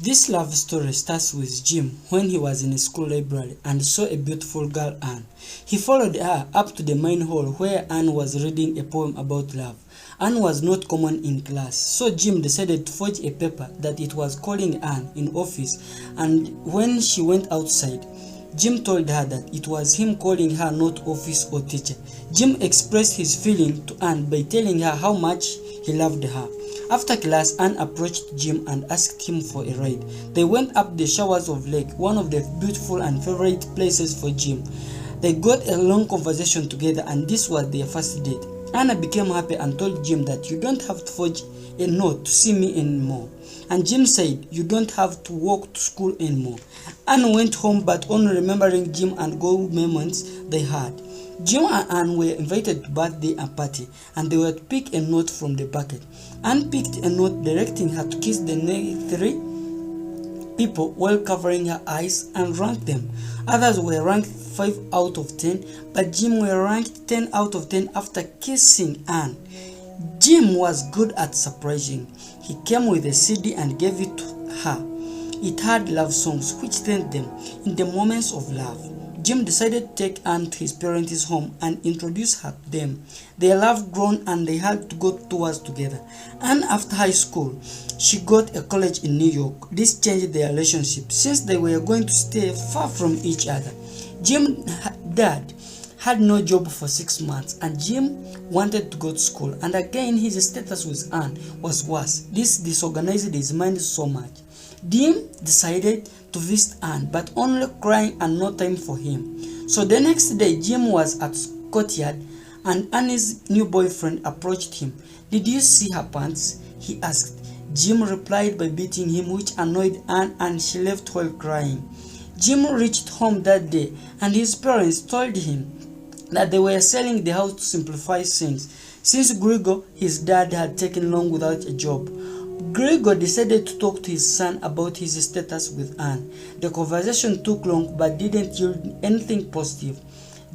This love story starts with Jim when he was in a school library and saw a beautiful girl, Anne. He followed her up to the main hall where Anne was reading a poem about love. Anne was not common in class, so Jim decided to forge a paper that it was calling Anne in office, and when she went outside, Jim told her that it was him calling her, not office or teacher. Jim expressed his feeling to Anne by telling her how much he loved her. After class, Anne approached Jim and asked him for a ride. They went up the showers of lake, one of the beautiful and favorite places for Jim. They got a long conversation together, and this was their first date. Anna became happy and told Jim that you don't have to forge a note to see me anymore. And Jim said you don't have to walk to school anymore. Anne went home, but only remembering Jim and good moments they had. Jim and Anne were invited to birthday and party, and they were to pick a note from the bucket. Anne picked a note directing her to kiss the next 3 people while covering her eyes and ranked them. Others were ranked 5 out of 10, but Jim were ranked 10 out of 10 after kissing Anne. Jim was good at surprising. He came with a CD and gave it to her. It had love songs which thanked them in the moments of love. Jim decided to take Anne to his parents' home and introduce her to them. Their love grown and they had to go to tours together. And after high school, she got a college in New York. This changed their relationship since they were going to stay far from each other. Jim's dad had no job for 6 months, and Jim wanted to go to school, and again his status with Anne was worse. This disorganized his mind so much. Jim decided to visit Anne, but only crying and no time for him. So the next day, Jim was at courtyard, and Anne's new boyfriend approached him. "Did you see her pants?" he asked. Jim replied by beating him, which annoyed Anne, and she left while crying. Jim reached home that day, and his parents told him that they were selling the house to simplify things, since Gregor, his dad, had taken long without a job. Gregor decided to talk to his son about his status with Anne. The conversation took long but didn't yield anything positive.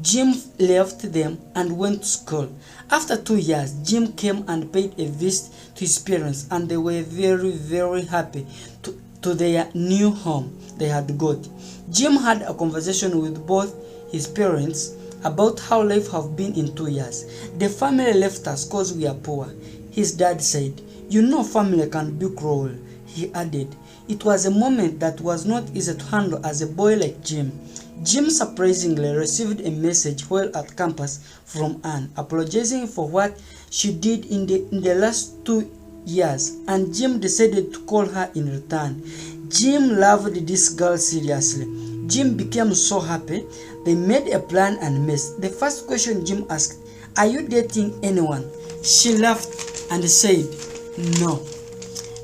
Jim left them and went to school. After 2 years, Jim came and paid a visit to his parents, and they were very happy to their new home they had got. Jim had a conversation with both his parents about how life have been in 2 years. "The family left us cause we are poor," his dad said. "You know family can be cruel," he added. It was a moment that was not easy to handle as a boy like Jim. Jim surprisingly received a message while at campus from Anne, apologizing for what she did in the last 2 years, and Jim decided to call her in return. Jim loved this girl seriously. Jim became so happy. They made a plan and missed. The first question Jim asked, "Are you dating anyone?" She laughed and said, "No."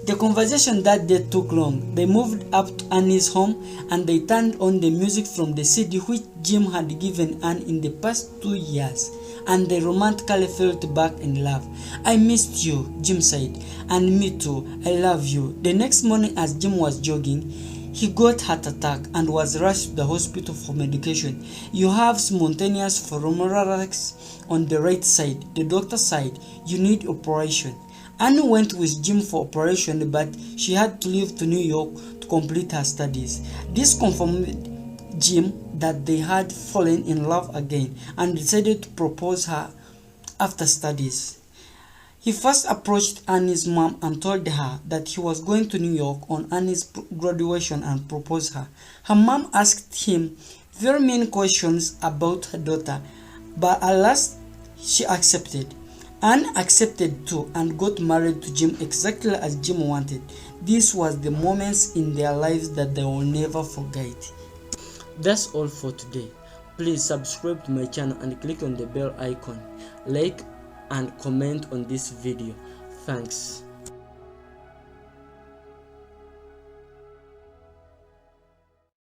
The conversation that day took long. They moved up to Annie's home, and they turned on the music from the CD which Jim had given Anne in the past 2 years, and they romantically fell back in love. "I missed you," Jim said, "and me too. I love you." The next morning, as Jim was jogging, he got heart attack and was rushed to the hospital for medication. "You have spontaneous pneumothorax on the right side," the doctor said. "You need operation." Anne went with Jim for operation, but she had to leave to New York to complete her studies. This confirmed Jim that they had fallen in love again and decided to propose her after studies. He first approached Annie's mom and told her that he was going to New York on Annie's graduation and proposed her. Her mom asked him very many questions about her daughter, but at last she accepted. Anne accepted too and got married to Jim exactly as Jim wanted. This was the moments in their lives that they will never forget. That's all for today. Please subscribe to my channel and click on the bell icon. Like and comment on this video. Thanks.